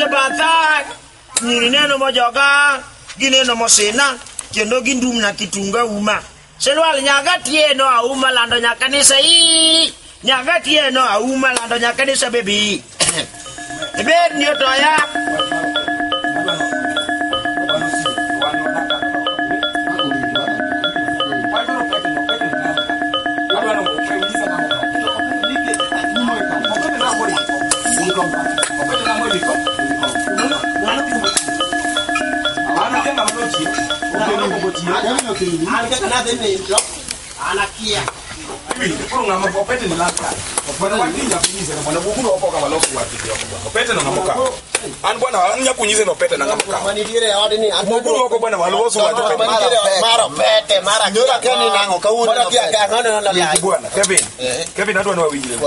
Tonge bata ni neno mojoga gineno mosina kendo gindum na kitunga uma selwal nyaga tieno auma lando nyakanisa hii nyaga tieno auma lando nyakanisa bebi ber ni otoya Opete ni laka. Opete wakinja kunyize na bwana bukuru opoka balofu wapitia. Opete na ngamoka. An bwana anya kunyize na opete na ngamoka. Manidire yawade ni bukuru oko bwana walosu wapitia. Mara opete mara nyora kani nango kauna. Mara kia ngano na ya bwana. Kevin adu wa winjire.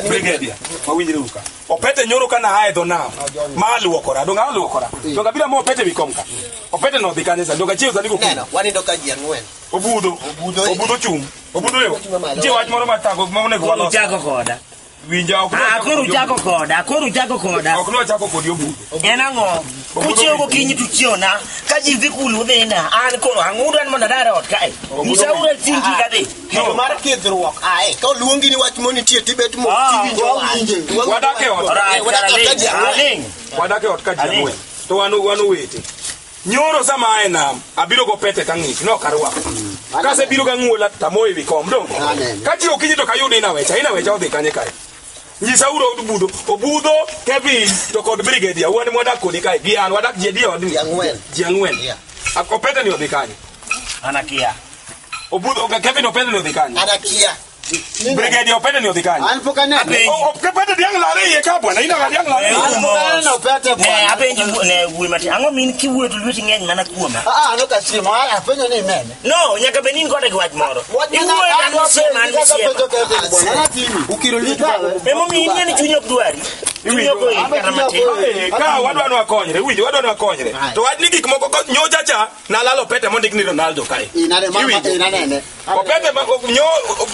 Brigadier. Wa winjire uka. Opete nyoro kana hae dona. Mali wakora. Donga alu wakora. Donga bila mo opete bikomka. Opete no bikanisa. Donga chiyo zaligo. Neno wani ndoka jiangwen. Obudo chum. Obudo yo. Je wach moro matako mamone ko walo. Chako koda. Winja akoro chako koda. Okno chako kodi obudo. Enango. Kuchio go kinyi tuchiona. Kaji vikulu dhena. An koro angudan mana dara ot kae. Misaure tingi kade. No mar kidruok. Ai, ka luongi ni wach moni tie tibet mo tiwinjo. Wadake ot. Wadake ot ka jamwe. To wanu wete. Nyoro sama aena abiro go pete kang'ich no karwa. Kase biro ga ng'uola tamoyi vikom dongo. Kachi okinyi to kayude ina wecha odhi kanye kae. Nyisa uro obudo Kevin to kod brigadier wani mwadak kodi kae gian wadak jedi odi jiangwen. Opete ni odhi kanye. Anakia. Obudo Kevin opete ni odhi kanye. Anakia. Brigadier opete ni odhi kanye. Alpokane. Opete diang lare ye ka bwana ina diang lare. Alpokane na opete bwana. Apenji ne wuoi mati. Ango min kiwuo to lweti ngeny mana kuoma. No kasimo apenjo ni mene. No, nyaka benin kode gi wach moro. Iwuo dan sema ni sema. Ukiro litu. Emo mi ni chunyo dwari. Chunyo ko ikamate. Ka wadwanu akonyre, winji wadwanu akonyre. To wad ni gik moko nyocha cha na lalo pete mondik ni Ronaldo kae. Inane mama inane. Opete nyo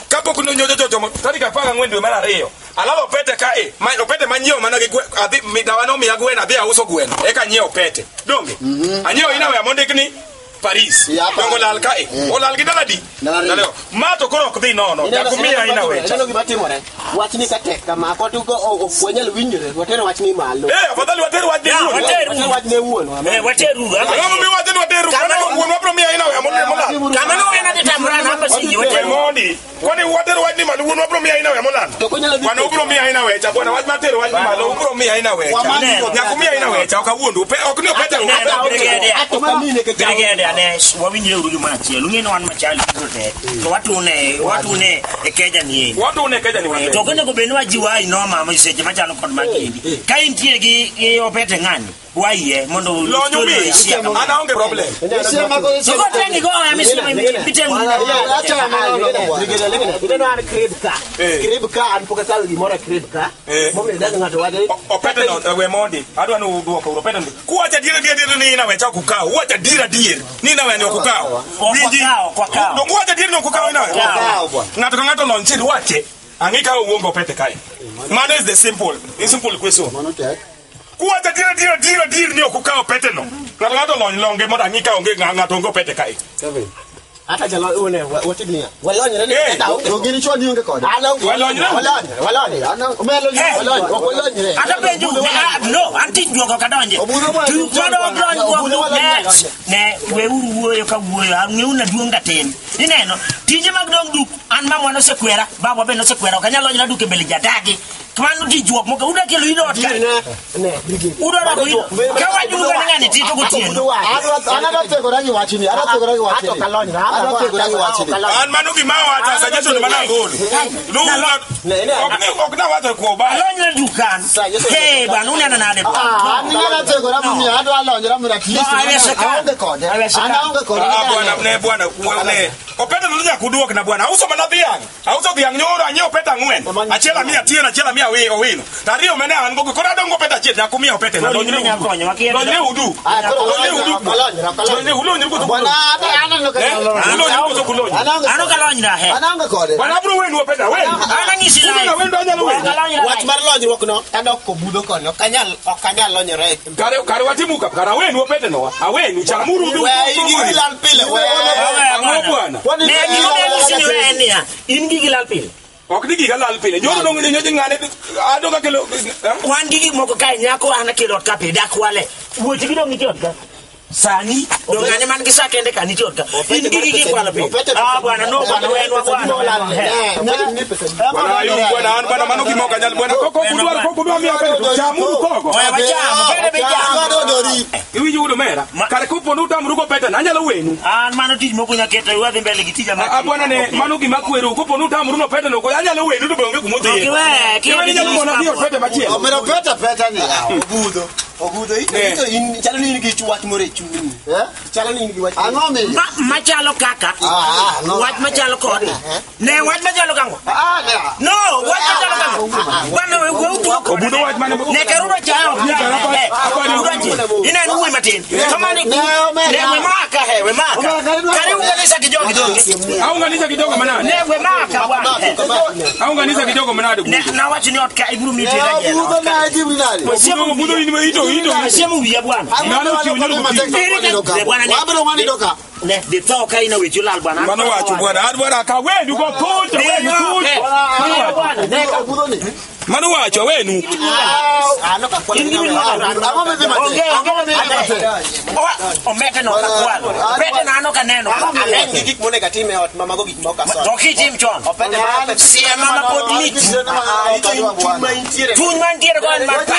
kapo kuno nyocha chocho tarika panga ngwendo mara reyo. Alalo pete kae, opete manyio mana gi adhi midawano mi agwena adhi auso gweno. Eka nyio pete. Donge. Anyio ina we mondik ni Paris. Dongo lal kae. Olal gidaladi. Naleo. Mato koro okdhi nono. Jakumia ina wecha. Neno gima timore. Wach ni katek kama kotugo ofwenyal winjore. Watero wach ni malo. Afadhali wateru wach ni wuon. Wateru wach ni wuon. Wateru. Kama mi wateru. Kama wuon wapro mi ina we mola. Kama no ena ditamra na basi wateru. Mondi. Kwani wateru wach ni malo wuon wapro mi ina we mola. Wana ubro mi ina we cha bwana wach materu wach ni malo ubro mi ina we cha. Nyakumia ina we cha okawuondu. Okni opete. Brigadier Anes wawinjire urugi machielo ngeno wan machali tote to watune ekeja ni wate to kone ko benwa jiwai no mama iseje machalo kod makindi ka intie gi opete ngani waiye mondo lonyo mi ana onge problem so ko teni go ya misema biten acha brigadier bideno an crib ka an pokatal gi mora crib ka mo me daga ngato wade opete no we mondi adwanu duoko opete kuacha dire ni ina we cha kukao wacha dire ni na we ni okukao winji kwa kao ndo kuacha dire no kukao ina ngato lonchi wache angika uongo opete kai man is the simple question kuacha dire ni okukao opete no ngato longe mo angika onge ngato ngo opete kai ata jalo one watibnia walonyre ni ogini chwa niunge kod walonyre ata penju no anti juogo kadonje tu kadonjo ne we wuoyo ka wuoyo ngeuna duonga ten ineno tije mag dong duk an mamwa no sekwera baba be no sekwera kanyalo nyina duke bele jadagi kwanu di juok moka uda kelo ino ot ka ne brigade uda ra kuino ka waju ga ngani ti to gotieno ana tego rangi wachini ato kalonyra an manu gi mawa ata suggestion mana gol okna wata ko ba alonyra dukan hey banu nana nade ni na tego ra mumi ado alonyra mira kisi aonge kode bwana Opete no nya kuduok na bwana. Auso mana dhiang. Auso dhiang nyoro anyiew peta ngwen. Achiela mia tiyo na achiela mia owino. Tario mene an go kora dongo peta chiet na kumia opete na donyo. Donyo udu. Donyo udu nyuko to. Bwana ana no ka. Ulo nyuko to kulo. Ano kalony na he. Ana kode. Bwana bro wenu opete wen. Ana ngisi lai. Na wen donyo wen. Wach mar lonyruok no tadok ko budho kono. Okanyal lonyore. Kare watimu kap kara wenu opete no. Awenu chamuru du. We igi lal pile we. Bwana. Ne ngisi ni enia. Ingi gilal pil. Ok digi galal pile. Nyoro dongo ni nyoji ngane ado ka kelo. Wan gigi moko kai nyako ana kelo kape dak wale. Wuochi gido ngitot ka. Sani do ngane man gisa kende kan itot ka. Ingi kwala pe. Bwana no bwana wen wa bwana. Bwana ayu bwana mano ki moka nyal bwana koko kudwa mi opete chamuru koko. Oya bachamo pede bechamo. Iwi yudo mera. Kare kupo no tamru ko pete na nyalo wenu. An mano tij moko nyaketa wadhi mbele gi tija ma. Bwana ne mano gi makweru kupo no tamru no pete no ko anyalo wenu to bonge kumodhi. Kiwe nyalo mona dio pete machielo. Omero pete ni obudho in chalo ni gi chwat more chuni. Chalo ni gi wach. Ang'o mi? Machalo kaka. Wach machalo kod. Ne wach machalo kango. No, wach machalo kango. Bwana we utu. Obudho wach mane. Ne keruba chao. Ina nuwe matin. Kamani ne we maka he we maka. Kari unganisha kijogo donge. Au unganisha kijogo manade. Ne we maka bwana. Au unganisha kijogo manade. Na wach ni otka iburu mitira jela. Obudho na jibu nani? Obudho ni ito. Siemu wiya bwana. Nalo kiunyoro kutika. Wabro mani doka. Ne de toka ina wechu lal bwana. Mano wachu bwana ka wenu go kuja wenu kuja. Obudho ni. Mano wachu wenu. Omete no kakwalo. Pete na ano kaneno. Alen gik mo negative ot mama go gik mo ka so. Toki tim chon. Si mama podlik. Tuny man tiere ko an marpa.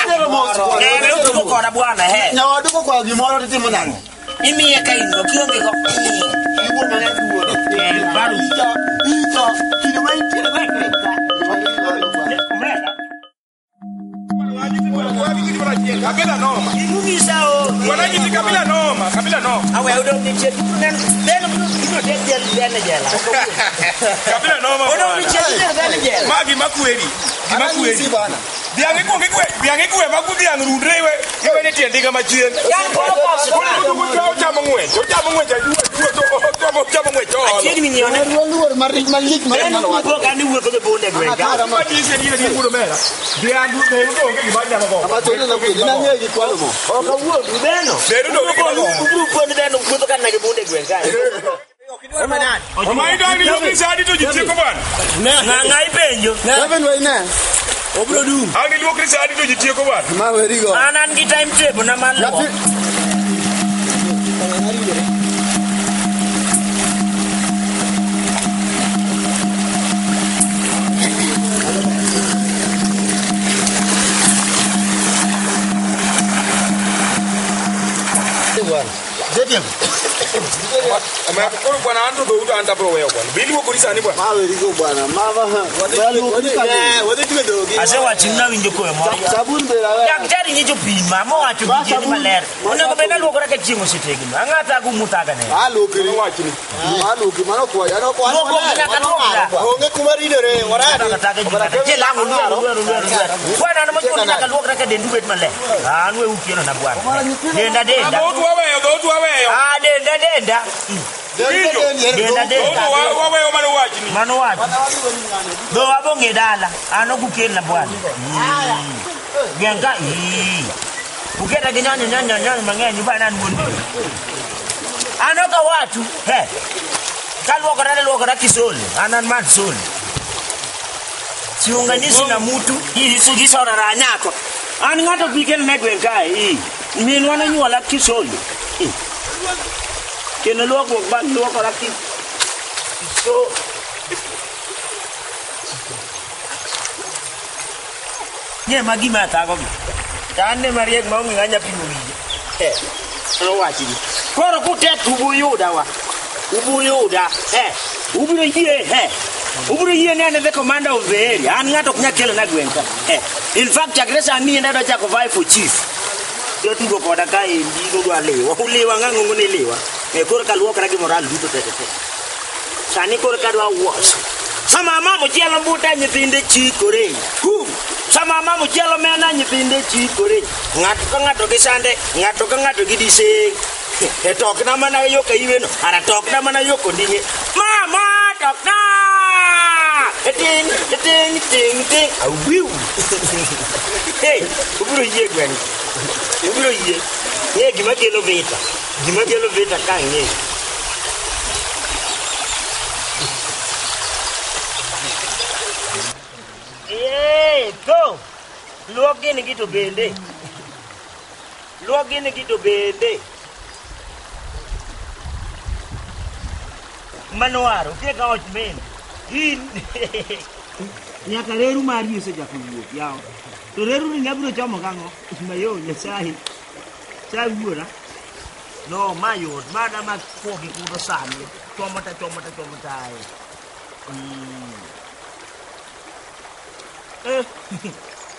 Ne utu ko na bwana he. Nyawadu ko kwa gimoro timo nani. Imiye ka ingo kionge ko. Ibo mana duwo. Baru. Ito kini mai tiere ko. Kabila noma. Ingumisa o. Wanajiti kabila noma. Awe udo ni chetu nen. Deno ino dene jela. Kabila noma. Udo ni chetu dene jela. Magi makweri. Gimakweri bana. Biange kwe magu biang rudrewe. Yewe ni tiendiga machien. Yan ko ko. Chamo ngwe to. Achiri minyone. Luor marik malik Eno ko kani wuotho de bonde gwenga. Matise ni ni buro mera. Biangu ne udo ngi banya mago. Amatone na kweli na nyegi kwalo mo. Oka wuotho deno. Deru do ngi Ubru bonde deno wuotho kan na bonde gwenga. Omaido ni yoki sadi to jitiko bwana. Ngai penjo. Seven way na. Obro du. Ani luokri sadi to jitiko bwana. Ma werigo. Anan gi time table na malo. Jetem. Ama ko bwana ando do udo anda bro wewe bwana. Bili wo kurisa ni bwana. Ma werigo bwana. Mama. Wadi tuwe dogi. Ase wachina winjo ko mo. Sabun bera. Daktari nyicho pima mo wacho bije maler. Ona ko bena luoko rake chiemo sitegi. Angata ku mutaga ne. Alo kiri wachini. Alo ki mano kwa yana kwa. Onge kumaridere warade. Je langu lu. Bwana na mtu nataka luoko rake dendu bet maler. Anwe ukiona na bwana. Denda. Do tu wawe. Ah denda. Denda. Wawe Mano wacho. Do abonge dala. Ano kukela bwana. Genga uketa kinyanya mang'eny bana ndundo anoka watu he kaluoko na kisoli anan man soli siunganisi na mtu hii sugisa na ranyako an ngato piken ne gwen kai min wana nyuola kisoli kene luoko ban luoko na so nye magima tago Tane mariek maungi nganya pingu wije. Ano wachi ni. Koro kutet ubuyuda wa. Ubuyuda. Ubiro yie Ubiro yie ne the commander of the area. An ngato kunyakelo na gwenka. In fact chagresa ni enda do chako vai for chief. Yo tugo koda kai ndigo do alewa. Ulewa ngango ngone lewa. Koro kaluo kara gi moral duto tete. Sani kor kadwa wuoth. Sama mama chielo mbuta nyithinde chikore. Sama mama chielo mena nyithinde chikore. Ng'ato ka ng'ato gi sande, ng'ato ka ng'ato gi diseng. E tok na mana yo ka iweno, ara tok na mana yo kondinye. Mama tok na! Ting. Awiu. Hey, ubiro yie gwen. Ubiro yie. Ye gima kelo vita. Gima kelo vita ka ng'e. Go. Luok gini gitu bende. Luok gini gitu bende. Manuaro, que gaot men. In. Nyaka reru mari use Jakuo yaw. To reru ni nyabro chomo kango. Mayo nyasahi. Chawuora. No mayo, mana ma kogi kudo sami. Chomota.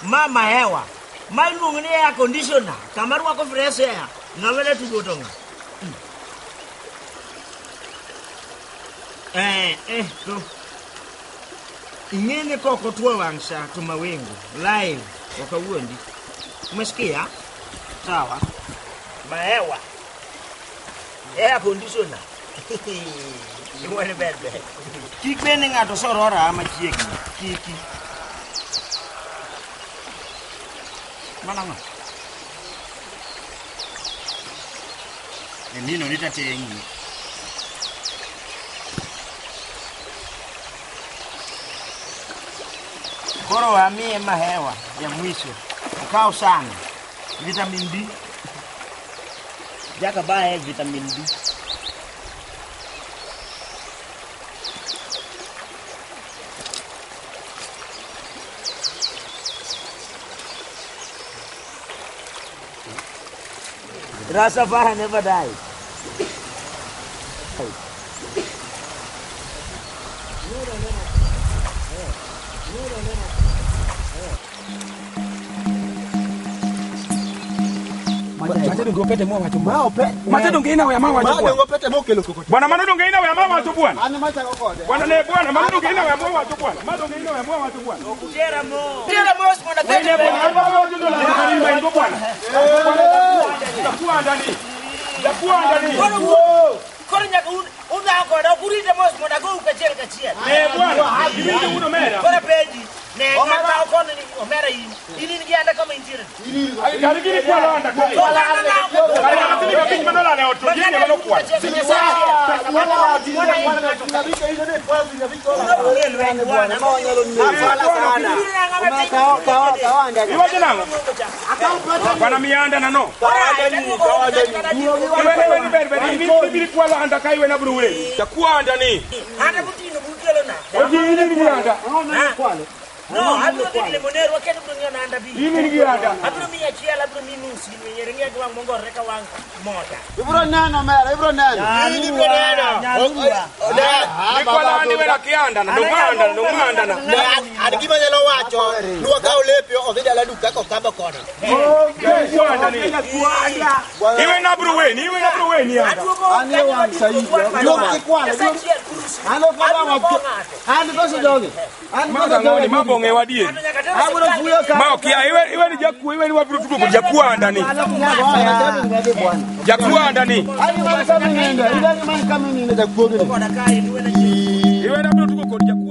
Mama hewa. Mai luong ni air conditioner. Kamar wako fresh air. Ngawele tu gotonga. Tu. Ingene koko tuwa wangsa tumawengu. Live. Wakawuondi. Umesikia? Sawa. Mahewa. Air conditioner. Iwane bebe. Kikbene ngato sorora ama chiegi. Kiki. Mana nga? Nino nitatengi. Koro amie mahewa ya mwisho. Ukao sana. Vitamin D. Jaka bae vitamin D. Rastafari never died. Matendo ngopete mwa watu. Matendo ngeina wa mama watu. Matendo ngopete mokelo kokoti. Bwana matendo ngeina wa mama watu bwana. Ana mata kokode. Bwana le bwana matendo ngeina wa mama watu bwana. Matendo ngeina wa mama watu bwana. Kujera mo sipona kete bwana. Bwana watu ndo la karimba ndo bwana. Jakuo ndani. Koro nyaka una koda kurite mos mona go ukachel kachia. Bwana, ibindi uno mera. Kora peji. Ne ngata kono ni omera yin. Ili ngianda kama injira. Aligiri kwa landa kwa. Kala atini kapinyi manola ne otujini mano kwa. Sijisa. Bwana mianda na no. Ibiri kwa landa kaiwe na bruwe. Jakuo ndani. Hata butino butelo na. Ojini ni mianda. No, abro tikile monero wakati dunia na anda bi. Ini ngianda. Abro mi achia la abro mi nusi ni yerengea kwa mongo reka wang mota. Ibro nano mera, ibro nano. Ni ibro nano. Ni kwa la ndi wela kianda na ndonganda na. Adikima nyalo wacho, luwa ka olepio odhida la duka ko kaba kona. Iwe na bruwe ni anda. Ani wan saidi. Yo kikwala. Ano kama wacho. Ani koso doge. Ani koso doge. Mabonge wadie. Abro fuyo ka. Ma okia iwe ni Jakuo iwe ni wabru tuko Jakuo ndani. Jakuo ndani. Ani man kama nenda. Ila ni man kama nenda Jakuo. Iwe na bru tuko Jakuo.